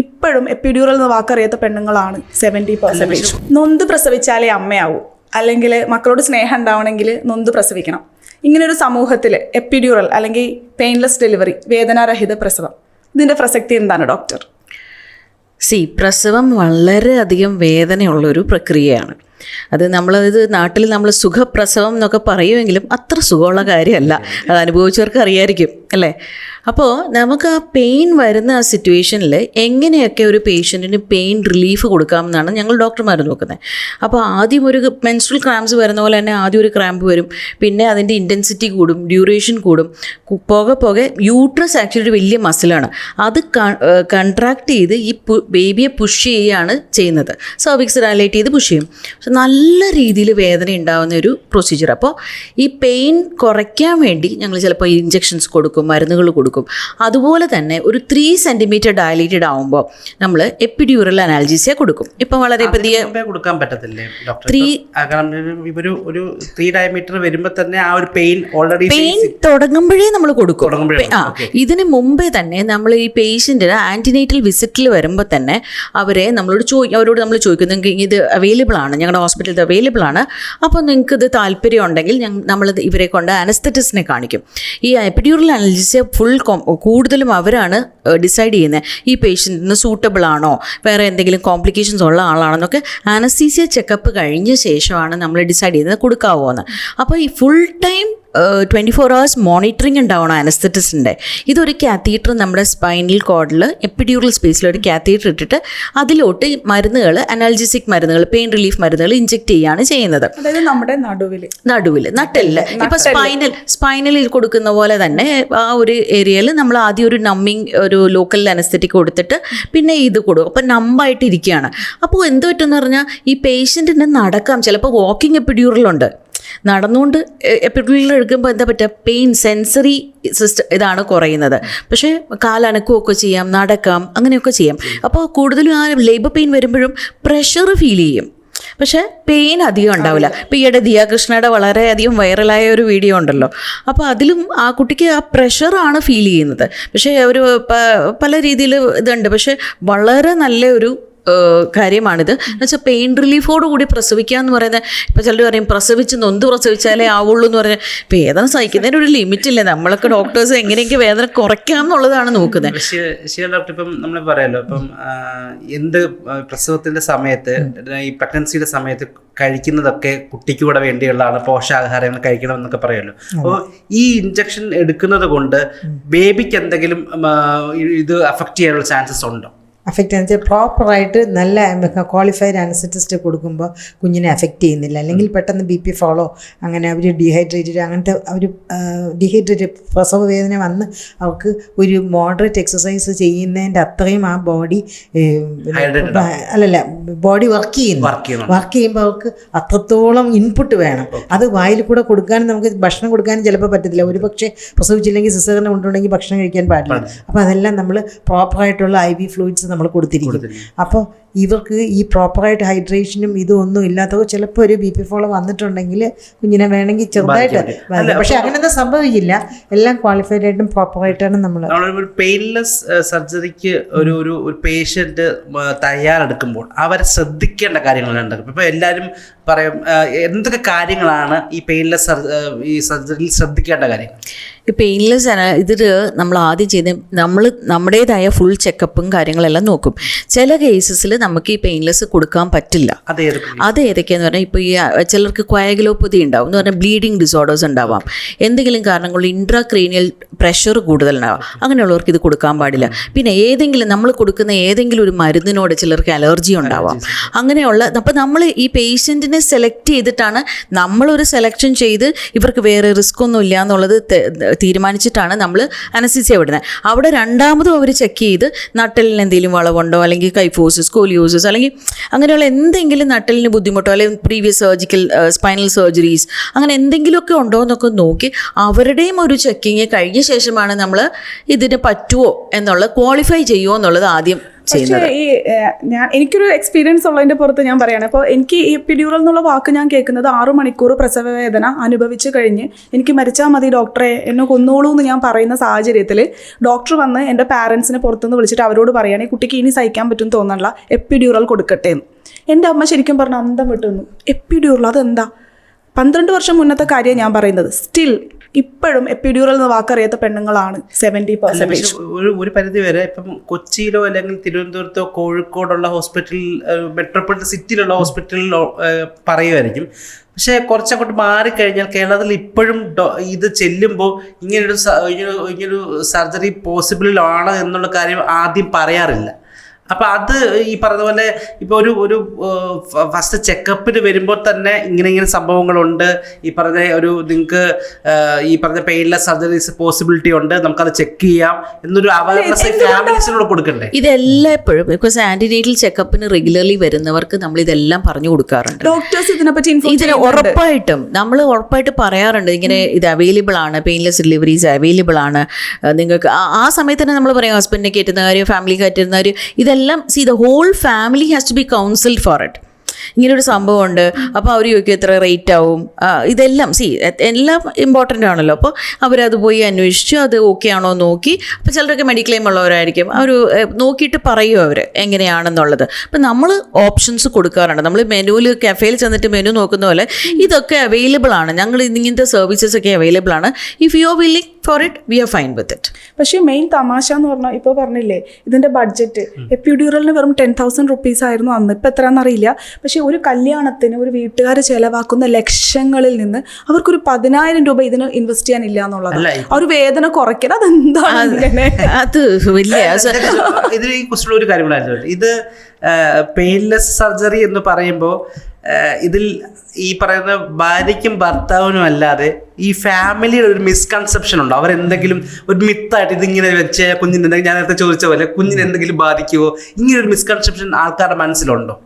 ഇപ്പോഴും എപ്പിഡ്യൂറൽ എന്ന വാക്കറിയാത്ത പെണ്ണുങ്ങളാണ് 70%. നൊന്ത് പ്രസവിച്ചാലേ അമ്മയാവൂ, അല്ലെങ്കിൽ മക്കളോട് സ്നേഹം ഉണ്ടാവണമെങ്കിൽ നൊന്ത് പ്രസവിക്കണം. ഇങ്ങനൊരു സമൂഹത്തിൽ എപ്പിഡ്യൂറൽ അല്ലെങ്കിൽ പെയിൻലെസ് ഡെലിവറി, വേദനാരഹിത പ്രസവം, ഇതിൻ്റെ പ്രസക്തി എന്താണ് ഡോക്ടർ? പ്രസവം വളരെയധികം വേദനയുള്ളൊരു പ്രക്രിയയാണ്. നമ്മളത് നാട്ടിൽ നമ്മൾ സുഖപ്രസവം എന്നൊക്കെ പറയുമെങ്കിലും അത്ര സുഖമുള്ള കാര്യമല്ല. അത് അനുഭവിച്ചവർക്ക് അറിയായിരിക്കും അല്ലേ? അപ്പോൾ നമുക്ക് ആ പെയിൻ വരുന്ന ആ സിറ്റുവേഷനിൽ എങ്ങനെയൊക്കെ ഒരു പേഷ്യൻറ്റിന് പെയിൻ റിലീഫ് കൊടുക്കാമെന്നാണ് ഞങ്ങൾ ഡോക്ടർമാർ നോക്കുന്നത്. അപ്പോൾ ആദ്യം ഒരു മെൻസ്ട്രൽ ക്രാംസ് വരുന്ന പോലെ തന്നെ ആദ്യം ഒരു ക്രാമ്പ് വരും, പിന്നെ അതിൻ്റെ ഇൻറ്റൻസിറ്റി കൂടും, ഡ്യൂറേഷൻ കൂടും. പോകെ യൂട്രസ് ആക്ച്വലി ഒരു വലിയ മസിലാണ്, അത് കൺട്രാക്ട് ചെയ്ത് ഈ ബേബിയെ പുഷ് ചെയ്യുകയാണ് ചെയ്യുന്നത്. സർവിക്സ് ഡയലേറ്റ് ചെയ്ത് പുഷ് ചെയ്യും. നല്ല രീതിയിൽ വേദന ഉണ്ടാകുന്ന ഒരു പ്രൊസീജിയർ. അപ്പോൾ ഈ പെയിൻ കുറയ്ക്കാൻ വേണ്ടി ഞങ്ങൾ ചിലപ്പോൾ ഇഞ്ചെക്ഷൻസ് കൊടുക്കും, മരുന്നുകൾ കൊടുക്കും. അതുപോലെ തന്നെ ഒരു 3 സെൻറ്റിമീറ്റർ ഡയലേറ്റഡ് ആകുമ്പോൾ നമ്മൾ എപ്പിഡ്യൂറൽ അനാൽജീസിയ കൊടുക്കും. ഇപ്പം വളരെ പുതിയ കൊടുക്കാൻ പറ്റത്തില്ലേ ഡോക്ടർ? 3 ഡയമീറ്റർ വരുമ്പോൾ തന്നെ ആ ഒരു പെയിൻ തുടങ്ങുമ്പോഴേ നമ്മൾ കൊടുക്കും. ഇതിന് മുമ്പേ തന്നെ നമ്മൾ ഈ പേഷ്യൻറ്റിന് ആൻറ്റിനേറ്റൽ വിസിറ്റിൽ വരുമ്പോൾ തന്നെ അവരോട് നമ്മൾ ചോദിക്കും, നിങ്ങൾക്ക് ഇത് അവൈലബിൾ ആണ്, ഞങ്ങളുടെ ഹോസ്പിറ്റലിൽ അവൈലബിൾ ആണ്, അപ്പോൾ നിങ്ങൾക്ക് ഇത് താല്പര്യം ഉണ്ടെങ്കിൽ നമ്മൾ ഇവരെ കൊണ്ട് അനസ്തറ്റിസ്റ്റിനെ കാണിക്കും. ഈ എപ്പിഡ്യൂറൽ അനൽജീസിയ കൂടുതലും അവരാണ് ഡിസൈഡ് ചെയ്യുന്നത് ഈ പേഷ്യൻറ്റിന് സൂട്ടബിൾ ആണോ, വേറെ എന്തെങ്കിലും കോംപ്ലിക്കേഷൻസ് ഉള്ള ആളാണെന്നൊക്കെ അനസ്തീസിയ ചെക്കപ്പ് കഴിഞ്ഞ ശേഷമാണ് നമ്മൾ ഡിസൈഡ് ചെയ്യുന്നത് കൊടുക്കാവോ എന്ന്. അപ്പോൾ ഈ ഫുൾ ടൈം 24 hours മോണിറ്ററിങ് ഉണ്ടാവണം അനസ്തറ്റിസ്റ്റിൻ്റെ. ഇതൊരു കാത്തീറ്റർ നമ്മുടെ സ്പൈനൽ കോഡിൽ എപ്പിഡ്യൂറൽ സ്പേസിലൊരു കാത്തീറ്റർ ഇട്ടിട്ട് അതിലോട്ട് മരുന്നുകൾ, അനാൽജസിക് മരുന്നുകൾ, പെയിൻ റിലീഫ് മരുന്നുകൾ ഇഞ്ചെക്ട് ചെയ്യുകയാണ് ചെയ്യുന്നത്. അതായത് നമ്മുടെ നടുവിൽ നട്ടെല്ല്. ഇപ്പോൾ സ്പൈനലിൽ കൊടുക്കുന്ന പോലെ തന്നെ ആ ഒരു ഏരിയയിൽ നമ്മൾ ആദ്യം ഒരു നമ്മിങ്, ഒരു ലോക്കൽ അനസ്തെറ്റിക് കൊടുത്തിട്ട് പിന്നെ ഇത് കൊടുക്കും. അപ്പോൾ നമ്പായിട്ട് ഇരിക്കുകയാണ്. അപ്പോൾ എന്ത് പറ്റുമെന്ന് പറഞ്ഞാൽ ഈ പേഷ്യൻറ്റിന് നടക്കാം. ചിലപ്പോൾ വാക്കിംഗ് എപ്പിഡ്യൂറലുണ്ട്, നടന്നുകൊണ്ട് എപ്പിഡ്യൂറൽ എടുക്കുമ്പോൾ എന്താ പറ്റുക, പെയിൻ സെൻസറി ഇതാണ് കുറയുന്നത്. പക്ഷേ കാലനക്കുകയൊക്കെ ചെയ്യാം, നടക്കാം, അങ്ങനെയൊക്കെ ചെയ്യാം. അപ്പോൾ കൂടുതലും ആ ലേബർ പെയിൻ വരുമ്പോഴും പ്രഷർ ഫീൽ ചെയ്യും, പക്ഷേ പെയിൻ അധികം ഉണ്ടാവില്ല. ഇപ്പോൾ ഈയിടെ ദിയ കൃഷ്ണയുടെ വളരെയധികം വൈറലായ ഒരു വീഡിയോ ഉണ്ടല്ലോ, അപ്പോൾ അതിലും ആ കുട്ടിക്ക് ആ പ്രഷറാണ് ഫീൽ ചെയ്യുന്നത്. പക്ഷേ ഒരു പല രീതിയിൽ ഇതുണ്ട്, പക്ഷേ വളരെ നല്ല ഒരു കാര്യമാണിത്. എന്നുവെച്ചാൽ പെയിൻ റിലീഫോട് കൂടി പ്രസവിക്കുക എന്ന് പറയുന്നത്, ഇപ്പോൾ ചിലർ പറയും നൊന്ത് പ്രസവിച്ചാലേ ആവുള്ളൂ എന്ന് പറഞ്ഞാൽ വേദന സഹിക്കുന്നതിന് ഒരു ലിമിറ്റ് ഇല്ലേ? നമ്മളൊക്കെ ഡോക്ടേഴ്സ് എങ്ങനെയൊക്കെ വേദന കുറയ്ക്കാം എന്നുള്ളതാണ് നോക്കുന്നത്. ഡോക്ടർ, ഇപ്പം നമ്മൾ പറയാമല്ലോ, ഇപ്പം എന്ത് പ്രസവത്തിൻ്റെ സമയത്ത്, ഈ പ്രഗ്നൻസിയുടെ സമയത്ത് കഴിക്കുന്നതൊക്കെ കുട്ടിക്ക് കൂടെ വേണ്ടിയുള്ളതാണ്, പോഷകാഹാരങ്ങൾ കഴിക്കണം എന്നൊക്കെ പറയുമല്ലോ. അപ്പോൾ ഈ ഇഞ്ചക്ഷൻ എടുക്കുന്നത് കൊണ്ട് ബേബിക്ക് എന്തെങ്കിലും ഇത് അഫക്റ്റ് ചെയ്യാനുള്ള ചാൻസസ് ഉണ്ടോ? അഫക്റ്റ് എന്ന് വെച്ചാൽ പ്രോപ്പറായിട്ട് നല്ല ക്വാളിഫൈഡ് അനസ്തറ്റിസ്റ്റ് കൊടുക്കുമ്പോൾ കുഞ്ഞിനെ അഫക്റ്റ് ചെയ്യുന്നില്ല. അല്ലെങ്കിൽ പെട്ടെന്ന് BP ഫോളോ, അങ്ങനെ അവർ ഡീഹൈഡ്രേറ്റഡ്, അങ്ങനത്തെ ഡീഹൈഡ്രേറ്റഡ് പ്രസവ വേദന വന്ന് അവർക്ക് ഒരു മോഡറേറ്റ് എക്സസൈസ് ചെയ്യുന്നതിൻ്റെ അത്രയും ആ ബോഡി ബോഡി വർക്ക് ചെയ്യുമ്പോൾ അവർക്ക് അത്രത്തോളം ഇൻപുട്ട് വേണം. അത് വായിൽ കൂടെ കൊടുക്കാനും നമുക്ക് ഭക്ഷണം കൊടുക്കാനും ചിലപ്പോൾ പറ്റത്തില്ല. ഒരു പക്ഷേ പ്രസവിച്ചില്ലെങ്കിൽ സിസേറിയൻ കൊണ്ടുണ്ടെങ്കിൽ ഭക്ഷണം കഴിക്കാൻ പാടില്ല. അപ്പോൾ അതെല്ലാം നമ്മൾ പ്രോപ്പറായിട്ടുള്ള IV ഫ്ലൂയിഡ്സ് നമ്മൾ കൊടുത്തിരിക്കും. അപ്പോൾ ഇവർക്ക് ഈ പ്രോപ്പറായിട്ട് ഹൈഡ്രേഷനും ഇതും ഒന്നും ഇല്ലാത്തവർ ചിലപ്പോൾ ഒരു BP ഫോളോ വന്നിട്ടുണ്ടെങ്കിൽ കുഞ്ഞിനെ വേണമെങ്കിൽ ചെറുതായിട്ട്, പക്ഷെ അങ്ങനെയൊന്നും സംഭവിക്കില്ല. എല്ലാം ക്വാളിഫൈഡ് ആയിട്ടും പ്രോപ്പറായിട്ടാണ് നമ്മൾ. പെയിൻലെസ് സർജറിക്ക് ഒരു പേഷ്യന്റ് തയ്യാറെടുക്കുമ്പോൾ അവർ ശ്രദ്ധിക്കേണ്ട കാര്യങ്ങളുണ്ട്. ഇപ്പൊ എല്ലാവരും പറയും, എന്തൊക്കെ കാര്യങ്ങളാണ് ഈ പെയിൻലെസ് ഈ സർജറിയിൽ ശ്രദ്ധിക്കേണ്ട കാര്യങ്ങൾ? ഈ പെയിൻലെസ് ഇതിൽ നമ്മൾ ആദ്യം ചെയ്ത് നമ്മുടേതായ ഫുൾ ചെക്കപ്പും കാര്യങ്ങളെല്ലാം നോക്കും. ചില കേസസിൽ നമുക്ക് ഈ പെയിൻലെസ് കൊടുക്കാൻ പറ്റില്ല. അത് ഏതൊക്കെയാന്ന് പറഞ്ഞാൽ, ഇപ്പോൾ ഈ ചിലർക്ക് ക്വയഗുലോപ്പതി ഉണ്ടാവും എന്ന് പറഞ്ഞാൽ ബ്ലീഡിങ് ഡിസോർഡേഴ്സ് ഉണ്ടാവാം, എന്തെങ്കിലും കാരണം കൊണ്ട് ഇൻട്രാക്രീനിയൽ പ്രഷർ കൂടുതലുണ്ടാവാം, അങ്ങനെയുള്ളവർക്ക് ഇത് കൊടുക്കാൻ പാടില്ല. പിന്നെ നമ്മൾ കൊടുക്കുന്ന ഏതെങ്കിലും ഒരു മരുന്നിനോട് ചിലർക്ക് അലർജി ഉണ്ടാവാം, അങ്ങനെയുള്ള. അപ്പോൾ നമ്മൾ ഈ പേഷ്യൻറ്റിനെ സെലക്ട് ചെയ്തിട്ടാണ് നമ്മളൊരു സെലക്ഷൻ ചെയ്ത് ഇവർക്ക് വേറെ റിസ്ക് ഒന്നും ഇല്ല എന്നുള്ളത് തീരുമാനിച്ചിട്ടാണ് നമ്മൾ അനസ്തീസിയ വിടുന്നത്. അവിടെ രണ്ടാമതും അവർ ചെക്ക് ചെയ്ത് നട്ടലിന് എന്തെങ്കിലും വളവുണ്ടോ, അല്ലെങ്കിൽ കൈഫോസിസ്, സ്കോലിയോസിസ്, അല്ലെങ്കിൽ അങ്ങനെയുള്ള എന്തെങ്കിലും നട്ടലിന് ബുദ്ധിമുട്ടോ, അല്ലെങ്കിൽ പ്രീവിയസ് സ്പൈനൽ സർജറീസ്, അങ്ങനെ എന്തെങ്കിലുമൊക്കെ ഉണ്ടോ എന്നൊക്കെ നോക്കി അവരുടെയും ഒരു ചെക്കിങ് കഴിഞ്ഞ ശേഷമാണ് നമ്മൾ ഇതിന് പറ്റുമോ എന്നുള്ള, ക്വാളിഫൈ ചെയ്യുമോ എന്നുള്ളത് ആദ്യം ചെയ്യുന്നത്. പക്ഷേ എനിക്കൊരു എക്സ്പീരിയൻസ് ഉള്ളതിന്റെ പുറത്ത് ഞാൻ പറയാണ്. അപ്പോൾ എനിക്ക് ഈ എപ്പിഡ്യൂറൽ എന്നുള്ള വാക്ക് ഞാൻ കേൾക്കുന്നത് 6 മണിക്കൂർ പ്രസവ വേദന അനുഭവിച്ച് കഴിഞ്ഞ് എനിക്ക് മരിച്ചാൽ മതി ഡോക്ടറെ, എന്നെ കൊന്നോളൂ എന്ന് ഞാൻ പറയുന്ന സാഹചര്യത്തിൽ ഡോക്ടർ വന്ന് എൻ്റെ പാരൻസിനെ പുറത്തുനിന്ന് വിളിച്ചിട്ട് അവരോട് പറയുകയാണ് ഈ കുട്ടിക്ക് ഇനി സഹിക്കാൻ പറ്റും തോന്നണില്ല, എപ്പിഡ്യൂറൽ കൊടുക്കട്ടെ എന്ന്. എൻ്റെ അമ്മ ശരിക്കും പറഞ്ഞ അന്തം വിട്ടുന്നു. എപ്പിഡ്യൂറൽ അതെന്താ? 12 വർഷം മുന്നത്തെ കാര്യമാണ് ഞാൻ പറയുന്നത്. സ്റ്റിൽ ഇപ്പോഴും എപ്പിഡ്യൂറൽ എന്ന വാക്കറിയാത്ത പെണ്ണുങ്ങളാണ് 70%. ഒരു പരിധി വരെ ഇപ്പം കൊച്ചിയിലോ അല്ലെങ്കിൽ തിരുവനന്തപുരത്തോ കോഴിക്കോടുള്ള ഹോസ്പിറ്റലിൽ, മെട്രോപൊളിറ്റൻ സിറ്റിയിലുള്ള ഹോസ്പിറ്റലിൽ പറയുമായിരിക്കും. പക്ഷേ കുറച്ചങ്ങോട്ട് മാറിക്കഴിഞ്ഞാൽ കേരളത്തിൽ ഇപ്പോഴും ഇത് ചെല്ലുമ്പോൾ ഇങ്ങനൊരു സർജറി പോസിബിൾ ആണ് എന്നുള്ള കാര്യം ആദ്യം പറയാറില്ല. അപ്പം അത് ഈ പറഞ്ഞ പോലെ ഇപ്പോൾ ഒരു ഫസ്റ്റ് ചെക്കപ്പിന് വരുമ്പോൾ തന്നെ ഇങ്ങനെ സംഭവങ്ങളുണ്ട്, ഈ പറഞ്ഞ നിങ്ങൾക്ക് ഈ പറഞ്ഞ പെയിൻലെസ് സർജറീസ് പോസിബിലിറ്റി ഉണ്ട്, നമുക്കത് ചെക്ക് ചെയ്യാം എന്നൊരു അവയർനെസ് ഫാമിലീസിനോട് കൊടുക്കണ്ടേ? ഇതെല്ലാം എപ്പോഴും ബിക്കോസ് ആന്റിനേറ്റൽ ചെക്കപ്പിന് റെഗുലർലി വരുന്നവർക്ക് നമ്മൾ ഇതെല്ലാം പറഞ്ഞു കൊടുക്കാറുണ്ട്. ഡോക്ടേഴ്സ് ഇതിനെപ്പറ്റി ഇതിന് ഉറപ്പായിട്ടും നമ്മൾ ഉറപ്പായിട്ട് പറയാറുണ്ട്, ഇങ്ങനെ ഇത് അവൈലബിൾ ആണ്, പെയിൻലെസ് ഡെലിവറീസ് അവൈലബിൾ ആണ് നിങ്ങൾക്ക്. ആ സമയത്ത് തന്നെ നമ്മൾ പറയും ഹസ്ബൻഡിനെ കയറ്റുന്ന കാര്യം, ഫാമിലി കയറ്റുന്ന കാര്യം, ഇതെല്ലാം see the whole family has to be counselled for it. ഇങ്ങനൊരു സംഭവമുണ്ട്, അപ്പോൾ അവർ ചോദിക്കും എത്ര റേറ്റ് ആവും, ഇതെല്ലാം എല്ലാം ഇമ്പോർട്ടൻ്റ് ആണല്ലോ. അപ്പോൾ അവരത് പോയി അന്വേഷിച്ചു, അത് ഓക്കെ ആണോ നോക്കി. അപ്പോൾ ചിലരൊക്കെ മെഡിക്ലെയിം ഉള്ളവരായിരിക്കും, അവർ നോക്കിയിട്ട് പറയും അവർ എങ്ങനെയാണെന്നുള്ളത്. അപ്പം നമ്മൾ ഓപ്ഷൻസ് കൊടുക്കാറുണ്ട്. നമ്മൾ മെനുവിൽ കഫേയിൽ ചെന്നിട്ട് മെനു നോക്കുന്ന പോലെ ഇതൊക്കെ അവൈലബിൾ ആണ്, ഞങ്ങൾ ഇങ്ങനത്തെ സർവീസസ് ഒക്കെ അവൈലബിൾ ആണ്. If you are willing for it we R fine with it. പക്ഷേ മെയിൻ തമാശ എന്ന് പറഞ്ഞാൽ ഇപ്പോൾ പറഞ്ഞില്ലേ ഇതിൻ്റെ ബഡ്ജറ്റ് എപ്പിഡ്യൂറലിന് വെറും 10,000 rupees ആയിരുന്നു അന്ന്, ഇപ്പം എത്രയാണെന്നറിയില്ല. പക്ഷേ ഒരു കല്യാണത്തിന് ഒരു വീട്ടുകാർ ചെലവാക്കുന്ന ലക്ഷങ്ങളിൽ നിന്ന് അവർക്കൊരു 10,000 രൂപ ഇതിന് ഇൻവെസ്റ്റ് ചെയ്യാനില്ല എന്നുള്ളത്. ആ ഒരു വേദന കുറയ്ക്കണം. അതെന്താണ് അത് വലിയ ഇതിൽ ഈ ക്വസ്റ്റ്യൻ ഒരു കാര്യം ഉണ്ടായിരുന്നു. ഇത് പെയിൻലെസ് സർജറി എന്ന് പറയുമ്പോൾ ഇതിൽ ഈ പറയുന്ന ഭാര്യയ്ക്കും ഭർത്താവിനും അല്ലാതെ ഈ ഫാമിലിയുടെ ഒരു മിസ്കൺസെപ്ഷൻ ഉണ്ടോ? അവരെന്തെങ്കിലും ഒരു മിത്തായിട്ട് ഇതിങ്ങനെ വെച്ച് കുഞ്ഞിന് എന്തെങ്കിലും, ഞാൻ നേരത്തെ ചോദിച്ച പോലെ കുഞ്ഞിന് എന്തെങ്കിലും ബാധിക്കുമോ, ഇങ്ങനെ ഒരു മിസ്കൺസെപ്ഷൻ ആൾക്കാരുടെ മനസ്സിലുണ്ടോ?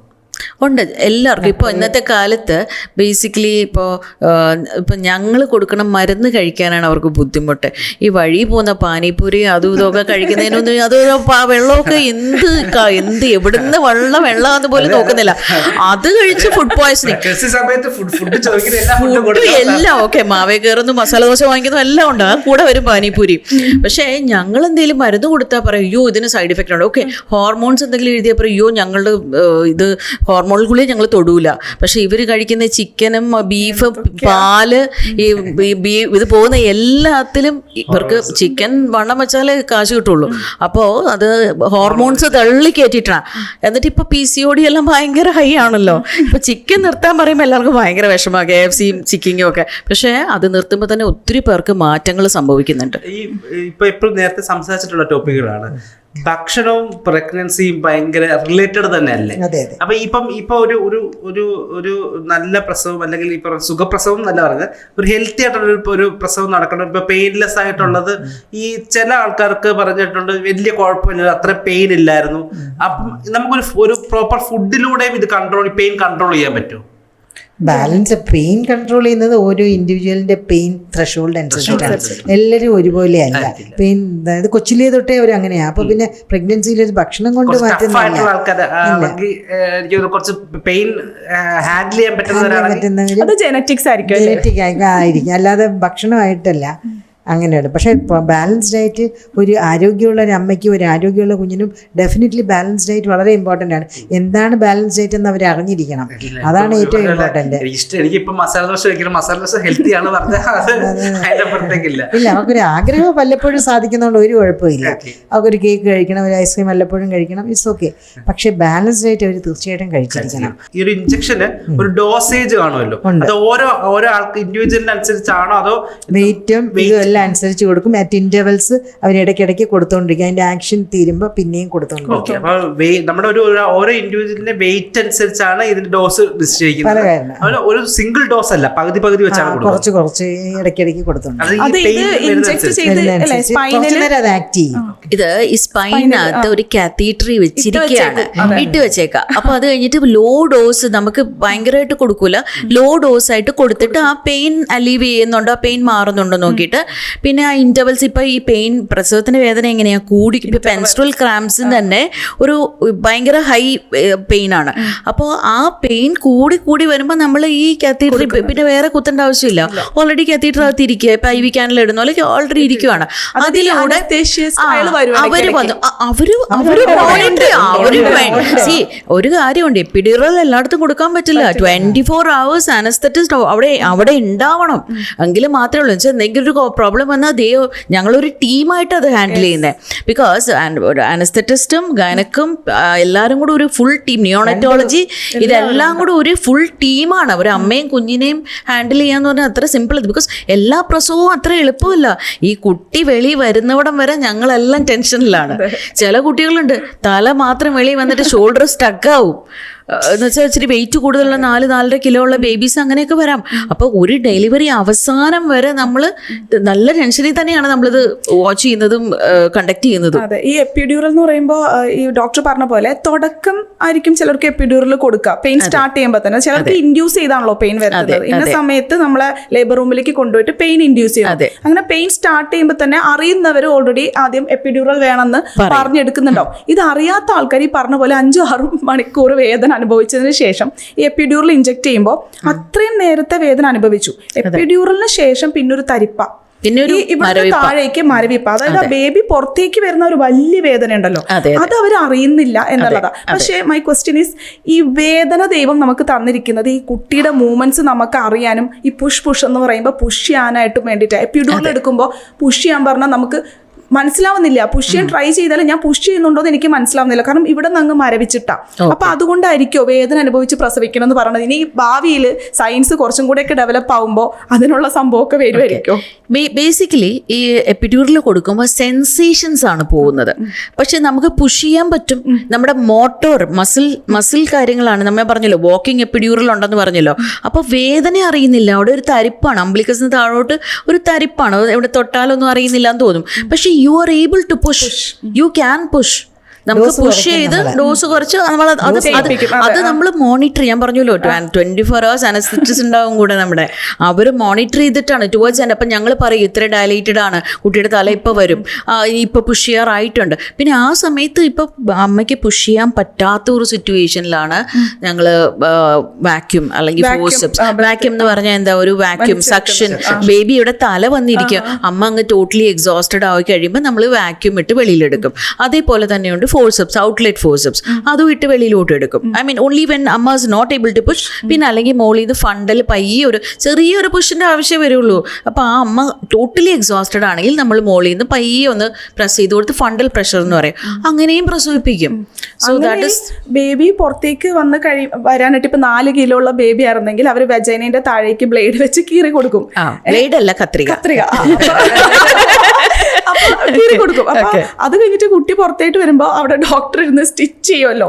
ഉണ്ട് എല്ലാവർക്കും. ഇപ്പോൾ ഇന്നത്തെ കാലത്ത് ബേസിക്കലി ഇപ്പോൾ ഞങ്ങൾ കൊടുക്കണം മരുന്ന് കഴിക്കാനാണ് അവർക്ക് ബുദ്ധിമുട്ട്. ഈ വഴി പോകുന്ന പാനിപ്പൂരി അതും ഇതൊക്കെ കഴിക്കുന്നതിനൊന്നും അത് വെള്ളമൊക്കെ എന്ത് എവിടുന്ന് വെള്ളമെന്ന് പോലും നോക്കുന്നില്ല. അത് കഴിച്ച് ഫുഡ് പോയ്സണിങ്, ഫുഡ് എല്ലാം ഓക്കെ, മാവേ കയറുന്നു, മസാല ദോശ വാങ്ങിക്കുന്നു, എല്ലാം ഉണ്ട്. ആ കൂടെ വരും പാനിപ്പൂരി. പക്ഷേ ഞങ്ങൾ എന്തെങ്കിലും മരുന്ന് കൊടുത്താൽ പറയും അയ്യോ ഇതിന് സൈഡ് എഫക്റ്റ് ഉണ്ട്. ഓക്കെ, ഹോർമോൺസ് എന്തെങ്കിലും എഴുതിയാൽ പറയും അയ്യോ ഞങ്ങളുടെ ഇത് ഹോർമോൺ ഗുളിക ഞങ്ങൾ തൊടൂല. പക്ഷെ ഇവർ കഴിക്കുന്ന ചിക്കനും ബീഫ് പാല് ഇത് പോകുന്ന എല്ലാത്തിലും ഇവർക്ക് ചിക്കൻ വണ്ണം വെച്ചാലേ കാശ് കിട്ടുള്ളൂ. അപ്പോൾ അത് ഹോർമോൺസ് തള്ളി കയറ്റിയിട്ടാണ്. എന്നിട്ട് ഇപ്പൊ PCOD എല്ലാം ഭയങ്കര ഹൈ ആണല്ലോ. ഇപ്പൊ ചിക്കൻ നിർത്താൻ പറയുമ്പോൾ എല്ലാവർക്കും ഭയങ്കര വിഷമമാണ്, KFCയും ചിക്കനും ഒക്കെ. പക്ഷെ അത് നിർത്തുമ്പോൾ തന്നെ ഒത്തിരി പേർക്ക് മാറ്റങ്ങൾ സംഭവിക്കുന്നുണ്ട്. ഈ ഇപ്പൊ എപ്പോഴും നേരത്തെ സംസാരിച്ചിട്ടുള്ള ടോപ്പിക്കുകളാണ്. ഭക്ഷണവും പ്രഗ്നൻസിയും ഭയങ്കര റിലേറ്റഡ് തന്നെ അല്ലേ? അപ്പൊ ഇപ്പൊ ഒരു നല്ല പ്രസവം അല്ലെങ്കിൽ ഇപ്പൊ സുഖപ്രസവം എന്നല്ല പറഞ്ഞത്, ഒരു ഹെൽത്തി ആയിട്ടുള്ള ഒരു പ്രസവം നടക്കണം. ഇപ്പൊ പെയിൻലെസ് ആയിട്ടുള്ളത് ഈ ചില ആൾക്കാർക്ക് പറഞ്ഞിട്ടുണ്ട് വലിയ കുഴപ്പമില്ല, അത്ര പെയിൻ ഇല്ലായിരുന്നു. അപ്പം നമുക്കൊരു പ്രോപ്പർ ഫുഡിലൂടെയും ഇത് പെയിൻ കൺട്രോൾ ചെയ്യാൻ പറ്റുമോ? ബാലൻസ് പെയിൻ കൺട്രോൾ ചെയ്യുന്നത് ഓരോ ഇൻഡിവിജ്വലിന്റെ പെയിൻ ത്രഷോൾഡ് അനുസരിച്ചിട്ടാണ്. എല്ലാവരും ഒരുപോലെ അല്ല. പെയിൻ അതായത് കൊച്ചിലേ തൊട്ടേ അവർ അങ്ങനെയാ. അപ്പൊ പിന്നെ പ്രഗ്നൻസിയിൽ ഒരു ഭക്ഷണം കൊണ്ട് ജനറ്റിക്സ് ആയിരിക്കും, അല്ലാതെ ഭക്ഷണമായിട്ടല്ല. അങ്ങനെയാണ്. പക്ഷേ ബാലൻസ്ഡ് ഡയറ്റ് ഒരു ആരോഗ്യമുള്ള ഒരു അമ്മയ്ക്കും ഒരു ആരോഗ്യമുള്ള കുഞ്ഞിനും ഡെഫിനറ്റ്ലി ബാലൻസ്ഡ് ഡയറ്റ് വളരെ ഇമ്പോർട്ടൻ്റ് ആണ്. എന്താണ് ബാലൻസ് ഡയറ്റ് എന്ന് അവർ അറിഞ്ഞിരിക്കണം. അതാണ് ഏറ്റവും ഇമ്പോർട്ടൻ്റ്. ഇല്ല, അവർക്കൊരു ആഗ്രഹം വല്ലപ്പോഴും സാധിക്കുന്നതുകൊണ്ട് ഒരു കുഴപ്പമില്ല. അവർക്കൊരു കേക്ക് കഴിക്കണം, ഒരു ഐസ്ക്രീം വല്ലപ്പോഴും കഴിക്കണം, ഇറ്റ്സ് ഓക്കെ. പക്ഷേ ബാലൻസ് ഡയറ്റ് അവർ തീർച്ചയായിട്ടും കഴിച്ചിരിക്കണം. ഈ ഒരു ഇഞ്ചക്ഷന് ഒരു ഡോസേജ് കാണുമല്ലോ, അത് ഓരോ ആൾക്ക് ഇൻഡിവിജ്വലിന് അനുസരിച്ചാണോ അതോ വെയിറ്റും ഇതെല്ലാം അനുസരിച്ച് കൊടുക്കും. അറ്റ് ഇന്റർവെൽസ് അവർ ഇടയ്ക്കിടയ്ക്ക് കൊടുത്തോണ്ടിരിക്കും. അതിന്റെ ആക്ഷൻ തീരുമ്പോൾ പിന്നെയും കൊടുത്തോണ്ടിരിക്കും. നമ്മുടെ ഓരോ ഇൻഡിവിജ്വലിന്റെ വെയിറ്റ് അനുസരിച്ചാണ് ഇതിന്റെ ഡോസ് നിശ്ചയിക്കുന്നത്. ഒരു സിംഗിൾ ഡോസ് അല്ല, പകുതി വെച്ചാണ് കുറച്ച് ഇടയ്ക്കിടയ്ക്ക് കൊടുത്തോണ്ട് ഇത് ഈ സ്പൈനകത്ത് ഒരു കാത്തീറ്ററി വെച്ചിരിക്കുകയാണ്, ഇട്ട് വെച്ചേക്കാം. അപ്പൊ അത് കഴിഞ്ഞിട്ട് ലോ ഡോസ് നമുക്ക് ഭയങ്കരമായിട്ട് കൊടുക്കൂല, ലോ ഡോസ് ആയിട്ട് കൊടുത്തിട്ട് ആ പെയിൻ അലീവ് ചെയ്യുന്നുണ്ടോ, ആ പെയിൻ മാറുന്നുണ്ടോ നോക്കിയിട്ട് പിന്നെ ആ ഇൻ്റർവൽസ് ഇപ്പോൾ ഈ പെയിൻ പ്രസവത്തിൻ്റെ വേദന എങ്ങനെയാണ് കൂടി, ഇപ്പോൾ പെൻസ്ട്രൽ ക്രാംസിന് തന്നെ ഒരു ഭയങ്കര ഹൈ പെയിൻ ആണ്. അപ്പോൾ ആ പെയിൻ കൂടി കൂടി വരുമ്പോൾ നമ്മൾ ഈ കാത്തീറ്റർ പിന്നെ വേറെ കുത്തേണ്ട ആവശ്യമില്ല, ഓൾറെഡി കാത്തീറ്റർ അകത്ത് ഇരിക്കുക, ഇപ്പം IV ക്യാനിൽ ഇടുന്ന പോലെ ഓൾറെഡി ഇരിക്കുകയാണ്. അതിലൂടെ അവര് വന്നു അവര് ഒരു കാര്യമുണ്ട്, എപ്പിഡ്യൂറൽ എല്ലായിടത്തും കൊടുക്കാൻ പറ്റില്ല. 24 hours അനസ്തെറ്റിസ്റ്റ് അവിടെ ഉണ്ടാവണം, എങ്കിലും മാത്രമേ ഉള്ളൂ. വെച്ചാൽ എന്തെങ്കിലും ഒരു പ്രോബ്ലം വന്നാൽ ഞങ്ങളൊരു ടീമായിട്ട് അത് ഹാൻഡിൽ ചെയ്യുന്നത്. ബിക്കോസ് അനസ്തെറ്റിസ്റ്റും ഗൈനക്കും എല്ലാവരും കൂടെ ഒരു ഫുൾ ടീം, നിയോണറ്റോളജി ഇതെല്ലാം കൂടെ ഒരു ഫുൾ ടീമാണ്. ഒരു അമ്മയും കുഞ്ഞിനെയും ഹാൻഡിൽ ചെയ്യാന്ന് പറഞ്ഞാൽ അത്ര സിമ്പിൾ. ബിക്കോസ് എല്ലാ പ്രസവവും അത്ര എളുപ്പമില്ല. ഈ കുട്ടി വെളി വരുന്നവിടം വരെ ഞങ്ങളെല്ലാം ടെൻഷനിലാണ്. ചില കുട്ടികളുണ്ട് തല മാത്രം വെളി വന്നിട്ട് ഷോൾഡർ സ്റ്റക്കാവും. എന്ന് വെച്ചാൽ ഇച്ചിരി വെയിറ്റ് കൂടുതലുള്ള 4-4.5 കിലോ ഉള്ള ബേബീസ് അങ്ങനെയൊക്കെ വരാം. അപ്പോൾ ഒരു ഡെലിവറി അവസാനം വരെ നമ്മൾ നല്ല ടെൻഷനിൽ തന്നെയാണ് നമ്മളിത് വാച്ച് ചെയ്യുന്നതും കണ്ടക്ട് ചെയ്യുന്നതും. അതെ, ഈ എപ്പിഡ്യൂറൽ എന്ന് പറയുമ്പോൾ ഈ ഡോക്ടർ പറഞ്ഞ പോലെ തുടക്കം ആയിരിക്കും ചിലർക്ക് എപ്പിഡ്യൂറൽ കൊടുക്കുക പെയിൻ സ്റ്റാർട്ട് ചെയ്യുമ്പോൾ തന്നെ. ചിലർക്ക് ഇൻഡ്യൂസ് ചെയ്താണല്ലോ പെയിൻ വരുന്നത്. ഇന്ന സമയത്ത് നമ്മളെ ലേബർ റൂമിലേക്ക് കൊണ്ടുപോയിട്ട് പെയിൻ ഇൻഡ്യൂസ് ചെയ്യും. അങ്ങനെ പെയിൻ സ്റ്റാർട്ട് ചെയ്യുമ്പോൾ തന്നെ അറിയുന്നവർ ഓൾറെഡി ആദ്യം എപ്പിഡ്യൂറൽ വേണമെന്ന് പറഞ്ഞെടുക്കുന്നുണ്ടാവും. ഇത് അറിയാത്ത ആൾക്കാർ ഈ പറഞ്ഞ പോലെ 5-6 മണിക്കൂർ വേദന അനുഭവിച്ചതിന് ശേഷം ഈ എപ്പിഡ്യൂറൽ ഇഞ്ചെക്ട് ചെയ്യുമ്പോൾ അത്രയും നേരത്തെ വേദന അനുഭവിച്ചു. എപ്പിഡ്യൂറലിന് ശേഷം പിന്നൊരു തരിപ്പ, പിന്നെ ഇവിടെ താഴേക്ക് മരവിപ്പ, അതായത് ബേബി പുറത്തേക്ക് വരുന്ന ഒരു വലിയ വേദന ഉണ്ടല്ലോ, അത് അവർ അറിയുന്നില്ല എന്നുള്ളതാ. പക്ഷേ മൈ ക്വസ്റ്റ്യൻ ഈസ്, ഈ വേദന ദൈവം നമുക്ക് തന്നിരിക്കുന്നത് ഈ കുട്ടിയുടെ മൂവ്മെന്റ്സ് നമുക്ക് അറിയാനും ഈ പുഷ് എന്ന് പറയുമ്പോൾ പുഷ് ചെയ്യാനായിട്ടും വേണ്ടിയിട്ടാണ്. എപ്പിഡ്യൂറൽ എടുക്കുമ്പോൾ പുഷ് ചെയ്യാൻ പറഞ്ഞാൽ നമുക്ക് മനസ്സിലാവുന്നില്ല. പുഷ് ചെയ്യാൻ ട്രൈ ചെയ്താലും ഞാൻ പുഷ് ചെയ്യുന്നുണ്ടോ എന്ന് എനിക്ക് മനസ്സിലാവുന്നില്ല, കാരണം ഇവിടെ നിന്ന് അങ്ങ് മരവിച്ചിട്ടാ. അപ്പൊ അതുകൊണ്ടായിരിക്കോ വേദന അനുഭവിച്ച് പ്രസവിക്കണം എന്ന് പറയുന്നത്. ഇനി ഭാവിയിൽ സയൻസ് കുറച്ചും കൂടെ ഒക്കെ ഡെവലപ്പ് ആവുമ്പോൾ അതിനുള്ള സംഭവമൊക്കെ വരുമായിരിക്കും. ബേസിക്കലി ഈ എപ്പിഡ്യൂറൽ കൊടുക്കുമ്പോൾ സെൻസേഷൻസ് ആണ് പോകുന്നത്, പക്ഷെ നമുക്ക് പുഷ് ചെയ്യാൻ പറ്റും. നമ്മുടെ മോട്ടോർ മസിൽ കാര്യങ്ങളാണ്. നമ്മൾ പറഞ്ഞല്ലോ വാക്കിംഗ് എപ്പിഡ്യൂറൽ ഉണ്ടെന്ന് പറഞ്ഞല്ലോ. അപ്പോൾ വേദന അറിയുന്നില്ല, അവിടെ ഒരു തരിപ്പാണ്, അംബ്ലിക്കസിന് താഴോട്ട് ഒരു തരിപ്പാണ്, ഇവിടെ തൊട്ടാലൊന്നും അറിയുന്നില്ല എന്ന് തോന്നും. പക്ഷെ you are able to push, you can push. നമുക്ക് പുഷ് ചെയ്ത് ഡോസ് കുറച്ച് അത് നമ്മൾ മോണിറ്റർ, ഞാൻ പറഞ്ഞല്ലോ 24 hours അനസ്തെറ്റിസ്റ്റ് ഉണ്ടാവും കൂടെ നമ്മുടെ, അവർ മോണിറ്റർ ചെയ്തിട്ടാണ് ടുവേർഡ്സ് എൻഡ്. അപ്പം ഞങ്ങൾ പറയും ഇത്ര ഡയലേറ്റഡ് ആണ്, കുട്ടിയുടെ തല ഇപ്പോൾ വരും, ഇപ്പോൾ പുഷ് ചെയ്യാറായിട്ടുണ്ട്. പിന്നെ ആ സമയത്ത് ഇപ്പോൾ അമ്മയ്ക്ക് പുഷ് ചെയ്യാൻ പറ്റാത്ത ഒരു സിറ്റുവേഷനിലാണ് ഞങ്ങൾ വാക്യൂം അല്ലെങ്കിൽ ഫോഴ്സെപ്സ്. വാക്യൂം എന്ന് പറഞ്ഞാൽ എന്താ, ഒരു വാക്യൂം സക്ഷൻ, ബേബിയുടെ തല വന്നിരിക്കുക, അമ്മ അങ്ങ് ടോട്ടലി എക്സോസ്റ്റഡ് ആയി കഴിയുമ്പോൾ നമ്മൾ വാക്യൂം ഇട്ട് വെളിയിലെടുക്കും. അതേപോലെ തന്നെയുണ്ട് ഫോഴ്സെപ്സ്, ഔട്ട്ലെറ്റ് ഫോഴ്സെപ്സ്, അതും ഇട്ട് വെളിയിലോട്ട് എടുക്കും. ഐ മീൻ ഓൺലി വെൻ അമ്മ is not able to push. പിന്നെ അല്ലെങ്കിൽ മോളിൽ നിന്ന് ഫണ്ടൽ പയ്യെ ഒരു ചെറിയൊരു പുഷിൻ്റെ ആവശ്യമേ വരുള്ളൂ. അപ്പോൾ ആ അമ്മ ടോട്ടലി എക്സോസ്റ്റഡ് ആണെങ്കിൽ നമ്മൾ മോളിൽ നിന്ന് പയ്യെ ഒന്ന് പ്രസ് ചെയ്ത് കൊടുത്ത് ഫണ്ടൽ പ്രഷർ എന്ന് പറയും, അങ്ങനെയും പ്രസവിപ്പിക്കും. സോ ദാറ്റ് ഇസ് ബേബി പുറത്തേക്ക് വരാനായിട്ട് ഇപ്പൊ 4 കിലോ ഉള്ള ബേബി ആയിരുന്നെങ്കിൽ അവർ വെജൈനയുടെ താഴേക്ക് ബ്ലേഡ് വെച്ച് കീറി കൊടുക്കും. ബ്ലേഡ് അല്ല, കത്രിക കീറി കൊടുക്കും. അപ്പൊ അത് കഴിഞ്ഞിട്ട് കുട്ടി പുറത്തേട്ട് വരുമ്പോ അവിടെ ഡോക്ടർ ഇരുന്ന് സ്റ്റിച്ച് ചെയ്യുമല്ലോ.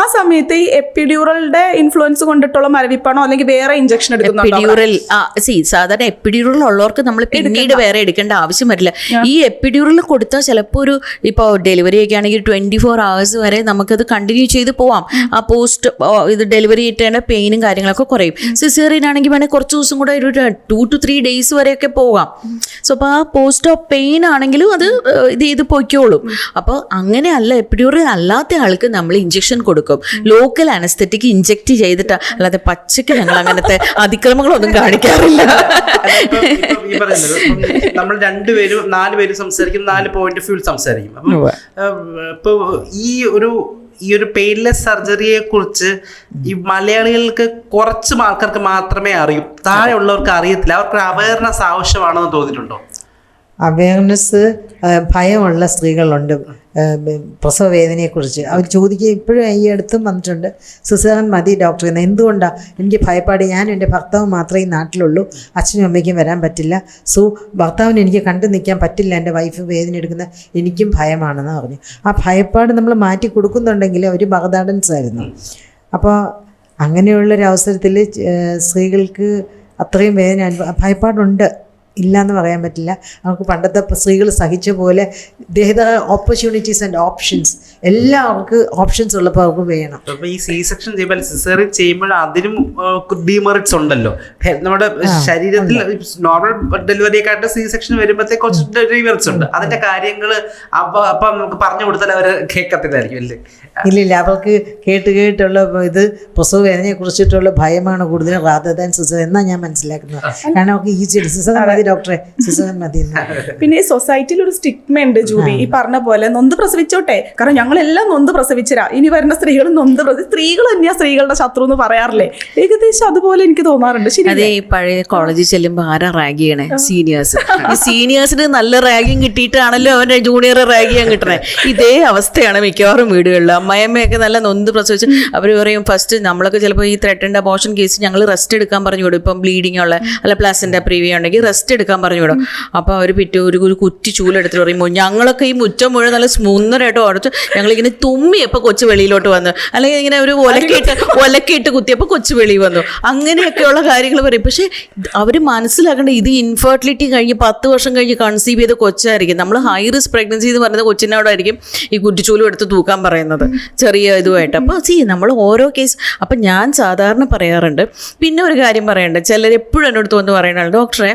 ആ സമയത്ത് ഈ എപ്പിഡ്യൂറലിന്റെ ഇൻഫ്ലുവൻസ് കൊണ്ടിട്ടുള്ള മരവിപ്പാണോ അല്ലെങ്കിൽ വേറെ ഇഞ്ചക്ഷൻ എപ്പിഡ്യൂറൽ സാധാരണ എപ്പിഡ്യൂറൽ ഉള്ളവർക്ക് നമ്മൾ പിന്നീട് വേറെ എടുക്കേണ്ട ആവശ്യം വരില്ല. ഈ എപ്പിഡ്യൂറൽ കൊടുത്താൽ ചിലപ്പോൾ ഒരു ഇപ്പോൾ ഡെലിവറി ഒക്കെ ആണെങ്കിൽ 24 hours വരെ നമുക്കത് കണ്ടിന്യൂ ചെയ്ത് പോവാം. ആ പോസ്റ്റ് ഇത് ഡെലിവറി ആയിട്ടേണ്ട പെയിനും കാര്യങ്ങളൊക്കെ കുറയും. സിസേറിയൻ ആണെങ്കിൽ വേണമെങ്കിൽ കുറച്ച് ദിവസം കൂടെ ഒരു 2 to 3 days വരെയൊക്കെ പോവാം. സോ അപ്പോൾ ആ പോസ്റ്റ് ഓഫ് പെയിൻ ആണെങ്കിലും അത് ഇത് ചെയ്ത് പൊയ്ക്കോളും. അപ്പോൾ അങ്ങനെയല്ല, എപ്പിഡ്യൂറൽ അല്ലാത്ത ആൾക്ക് നമ്മൾ ഇഞ്ചക്ഷൻ കൊടുക്കും, ലോക്കൽ അനസ്തെറ്റിക് ഇഞ്ചക്ട് ചെയ്തിട്ട്, അല്ലാതെ പച്ചക്ക് ഞങ്ങൾ അങ്ങനത്തെ അതിക്രമങ്ങളൊന്നും കാണിക്കാറില്ല. നമ്മൾ 4 പേരും സംസാരിക്കും, 4 പോയിന്റ് ഓഫ് വ്യൂ സംസാരിക്കും. അപ്പൊ ഈ ഒരു പെയിൻലെസ് സർജറിയെ കുറിച്ച് ഈ മലയാളികൾക്ക് കുറച്ച് ആൾക്കാർക്ക് മാത്രമേ അറിയൂ, താഴെ ഉള്ളവർക്ക് അറിയത്തില്ല. അവർക്ക് അവയർനെസ് ആവശ്യമാണെന്ന് തോന്നിയിട്ടുണ്ടോ? അവയർനെസ് ഭയമുള്ള സ്ത്രീകളുണ്ട് പ്രസവ വേദനയെക്കുറിച്ച്. അവർ ചോദിക്കുക ഇപ്പോഴും ഈ അടുത്തും വന്നിട്ടുണ്ട്, സിസേറിയൻ മതി ഡോക്ടർ എന്ന്. എന്തുകൊണ്ടാണ് എനിക്ക് ഭയപ്പാട്? ഞാനും എൻ്റെ ഭർത്താവ് മാത്രമേ ഈ നാട്ടിലുള്ളൂ, അച്ഛനും അമ്മയ്ക്കും വരാൻ പറ്റില്ല. സോ ഭർത്താവിന് എനിക്ക് കണ്ടു നിൽക്കാൻ പറ്റില്ല, എൻ്റെ വൈഫ് വേദന എടുക്കുന്ന എനിക്കും ഭയമാണെന്ന് പറഞ്ഞു. ആ ഭയപ്പാട് നമ്മൾ മാറ്റി കൊടുക്കുന്നുണ്ടെങ്കിൽ ഒരു ബർഡൻസ് ആയിരുന്നു. അപ്പോൾ അങ്ങനെയുള്ളൊരവസരത്തിൽ സ്ത്രീകൾക്ക് അത്രയും വേദന ഭയപ്പാടുണ്ട്. ഇല്ലയെന്ന് പറയാൻ പറ്റില്ല. അവർക്ക് പണ്ടത്തെ സ്ത്രീകൾ സഹിച്ച പോലെ ഓപ്പർച്യൂണിറ്റീസ് ആൻഡ് ഓപ്ഷൻസ് എല്ലാം അവർക്ക് ഓപ്ഷൻസ് ഉള്ളപ്പോൾ അവർക്ക് വേണം. അപ്പോൾ ഈ സി സെക്ഷൻ ചെയ്യുമ്പോൾ സിസേറിയൻ ചെയ്യുമ്പോൾ അതിനും ഡീമെറിറ്റ്സ് ഉണ്ടല്ലോ. നമ്മുടെ ശരീരത്തിൽ നോർമൽ ഡെലിവറിയെക്കാട്ട് സി സെക്ഷൻ വരുമ്പോഴത്തേക്ക് കുറച്ച് ഡീമെറിറ്റ്സ് ഉണ്ട്. അതിന്റെ കാര്യങ്ങൾ അപ്പം നമുക്ക് പറഞ്ഞു കൊടുത്താൽ അവർ കേൾക്കത്തില്ലായിരിക്കും അല്ലേ? ഇല്ലില്ല, അവർക്ക് കേട്ടുള്ള ഇത് പ്രസവ വേദനയെ കുറിച്ചിട്ടുള്ള ഭയമാണ് കൂടുതലും റാദർ ദാൻ സിസേറിയൻ എന്നാണ് ഞാൻ മനസ്സിലാക്കുന്നത്. കാരണം അവർക്ക് ഈസി സിസേറിയൻ മതി ഡോക്ടറെ, സിസേറിയൻ മതി. പിന്നെ ഈ സൊസൈറ്റിയിൽ ഒരു സ്റ്റിഗ്മ ഉണ്ട് ജൂബി, ഈ പറഞ്ഞ പോലെ നൊന്ത് പ്രസവിച്ചോട്ടെ, കാരണം ഞങ്ങളെല്ലാം നൊന്ത് പ്രസവിച്ചരാ, ഇനി വരുന്ന സ്ത്രീകൾ നൊന്ത് സ്ത്രീകൾ തന്നെയാ സ്ത്രീകളുടെ ശത്രു എന്ന് പറയാറില്ലേ? ഏകദേശം അതുപോലെ എനിക്ക് തോന്നാറുണ്ട്. ശരി, അതെ. ഈ പഴയ കോളേജിൽ ചെല്ലുമ്പോൾ ആരാ റാഗ് ചെയ്യണേ? സീനിയേഴ്സ്. ഈ സീനിയേഴ്സിന് നല്ല റാഗിങ് കിട്ടിയിട്ടാണല്ലോ അവന്റെ ജൂനിയർ റാഗ് ചെയ്യാൻ കിട്ടണേ. ഇതേ അവസ്ഥയാണ് മിക്കവാറും വീടുകളിൽ. അമ്മയമ്മയൊക്കെ നല്ല നൊന്ത് പ്രസവിച്ച് അവർ പറയും ഫസ്റ്റ് നമ്മളൊക്കെ ചിലപ്പോൾ ഈ ത്രെട്ടൻഡ് അബോർഷൻ കേസ് ഞങ്ങൾ റെസ്റ്റ് എടുക്കാൻ പറഞ്ഞു വിടും. ഇപ്പം ബ്ലീഡിങ് ഉള്ള അല്ല പ്ലാസൻ്റ പ്രീവിയ ഉണ്ടെങ്കിൽ റെസ്റ്റ് എടുക്കാൻ പറഞ്ഞു വിടും. അപ്പോൾ അവർ പിറ്റേ ഒരു കുറ്റി ചൂലെടുത്തിട്ട് പറയുമ്പോൾ ഞങ്ങളൊക്കെ ഈ മുറ്റം മുഴുവൻ നല്ല സ്മൂന്നറായിട്ട് ഉടച്ച് ഞങ്ങളിങ്ങനെ തുമ്മിയപ്പോൾ കൊച്ചു വെളിയിലോട്ട് വന്നു, അല്ലെങ്കിൽ ഇങ്ങനെ ഒരു ഒലക്കിയിട്ട് കുത്തിയപ്പോൾ കൊച്ചു വെളിയിൽ വന്നു, അങ്ങനെയൊക്കെയുള്ള കാര്യങ്ങൾ പറയും. പക്ഷേ അവർ മനസ്സിലാക്കേണ്ട ഇത് ഇൻഫെർട്ടിലിറ്റി കഴിഞ്ഞ് 10 വർഷം കഴിഞ്ഞ് കൺസീവ് ചെയ്ത കൊച്ചായിരിക്കും. നമ്മൾ ഹൈ റിസ്ക് പ്രഗ്നൻസി എന്ന് പറയുന്നത് കൊച്ചിനോടായിരിക്കും ഈ കുറ്റിച്ചൂലും എടുത്ത് തൂക്കാൻ പറയുന്നത് ചെറിയ ഇതുമായിട്ട്. അപ്പോൾ നമ്മൾ ഓരോ കേസ് അപ്പം ഞാൻ സാധാരണ പറയാറുണ്ട്. പിന്നെ ഒരു കാര്യം പറയേണ്ടത്, ചിലരെപ്പോഴും എന്നോട് തോന്നുന്നു പറയണത്, ഡോക്ടറെ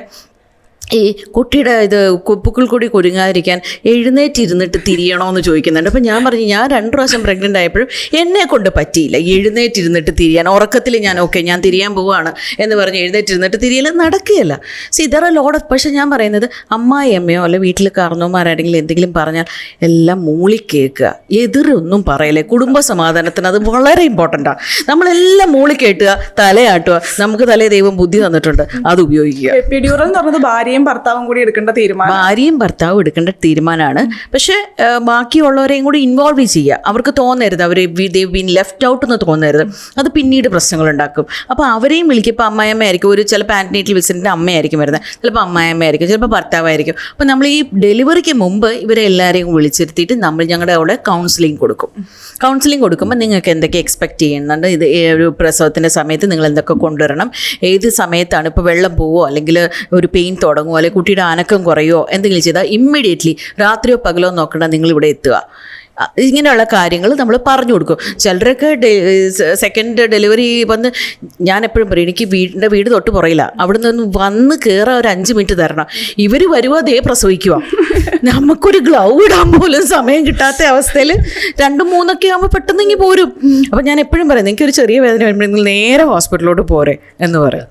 ഈ കുട്ടിയുടെ ഇത് കുപ്പുക്കൾ കൂടി കുരുങ്ങാതിരിക്കാൻ എഴുന്നേറ്റിരുന്നിട്ട് തിരിയണമെന്ന് ചോദിക്കുന്നുണ്ട്. അപ്പം ഞാൻ പറഞ്ഞു, ഞാൻ 2 പ്രാവശ്യം പ്രഗ്നൻ്റ് ആയപ്പോഴും എന്നെ കൊണ്ട് പറ്റിയില്ല എഴുന്നേറ്റിരുന്നിട്ട് തിരിയാൻ. ഉറക്കത്തിൽ ഞാൻ ഞാൻ തിരിയാൻ പോവുകയാണ് എന്ന് പറഞ്ഞ് എഴുന്നേറ്റിരുന്നിട്ട് തിരിയൽ നടക്കുകയല്ല. ഇതറ ലോഡ്. പക്ഷെ ഞാൻ പറയുന്നത് അമ്മായിയമ്മയോ അല്ലെ വീട്ടിൽ കാരണവന്മാരാരെങ്കിലും എന്തെങ്കിലും പറഞ്ഞാൽ എല്ലാം മൂളി കേൾക്കുക, എതിരൊന്നും പറയല്ലേ. കുടുംബ സമാധാനത്തിന് അത് വളരെ ഇമ്പോർട്ടൻ്റാണ്. നമ്മളെല്ലാം മൂളി കേട്ടുക, തലയാട്ടുക. നമുക്ക് തലേ ദൈവം ബുദ്ധി തന്നിട്ടുണ്ട്, അത് ഉപയോഗിക്കുക. എപ്പിഡ്യൂറൽ എന്ന് പറയുന്നത് ഭാര്യയും ഭർത്താവും കൂടി എടുക്കേണ്ട തീരുമാനം. ഭാര്യയും ഭർത്താവും എടുക്കേണ്ട തീരുമാനമാണ്. പക്ഷെ ബാക്കിയുള്ളവരെയും കൂടി ഇൻവോൾവ് ചെയ്യുക. അവർക്ക് തോന്നരുത് അവർ ബീൻ ലെഫ്റ്റ് ഔട്ട് എന്ന് തോന്നരുത്. അത് പിന്നീട് പ്രശ്നങ്ങളുണ്ടാക്കും. അപ്പോൾ അവരെയും വിളിക്കും. ഇപ്പോൾ അമ്മായിയമ്മയായിരിക്കും, ഒരു ചിലപ്പോൾ ആൻറ്റിനേറ്റൽ വിസിറ്റിൻ്റെ അമ്മയായിരിക്കും വരുന്നത്, ചിലപ്പോൾ അമ്മായിയമ്മയായിരിക്കും, ചിലപ്പോൾ ഭർത്താവായിരിക്കും. അപ്പോൾ നമ്മൾ ഈ ഡെലിവറിക്ക് മുമ്പ് ഇവരെ എല്ലാവരെയും വിളിച്ചിരുത്തിയിട്ട് നമ്മൾ ഞങ്ങളുടെ അവിടെ കൗൺസിലിംഗ് കൊടുക്കും. കൗൺസിലിംഗ് കൊടുക്കുമ്പോൾ നിങ്ങൾക്ക് എന്തൊക്കെ എക്സ്പെക്റ്റ് ചെയ്യുന്നുണ്ട്, ഇത് ഒരു പ്രസവത്തിൻ്റെ സമയത്ത് നിങ്ങൾ എന്തൊക്കെ കൊണ്ടുവരണം, ഏത് സമയത്താണ് ഇപ്പോൾ വെള്ളം പോവോ അല്ലെങ്കിൽ ഒരു പെയിൻ തുടങ്ങുമോ അല്ലെങ്കിൽ കുട്ടിയുടെ അനക്കം കുറയോ എന്തെങ്കിലും ചെയ്താൽ ഇമ്മീഡിയറ്റ്ലി രാത്രിയോ പകലോ നോക്കണ്ട, നിങ്ങളിവിടെ എത്തുക. ഇങ്ങനെയുള്ള കാര്യങ്ങൾ നമ്മൾ പറഞ്ഞു കൊടുക്കും. ചിലരൊക്കെ സെക്കൻഡ് ഡെലിവറി വന്ന് ഞാൻ എപ്പോഴും പറയും, എനിക്ക് വീട് തൊട്ട് പുറയില്ല, അവിടെ നിന്ന് വന്ന് കയറാൻ ഒരു 5 മിനിറ്റ് തരണം. ഇവർ വരുമോ അതേ പ്രസവിക്കുക. നമുക്കൊരു ഗ്ലൗ ഇടാൻ പോലും സമയം കിട്ടാത്ത അവസ്ഥയിൽ 2-3 ആകുമ്പോൾ പെട്ടെന്ന് ഇങ്ങനെ പോരും. അപ്പം ഞാൻ എപ്പോഴും പറയും, എനിക്കൊരു ചെറിയ വേദന വരുമ്പോൾ നിങ്ങൾ നേരെ ഹോസ്പിറ്റലിലോട്ട് പോരെ എന്ന് പറയും.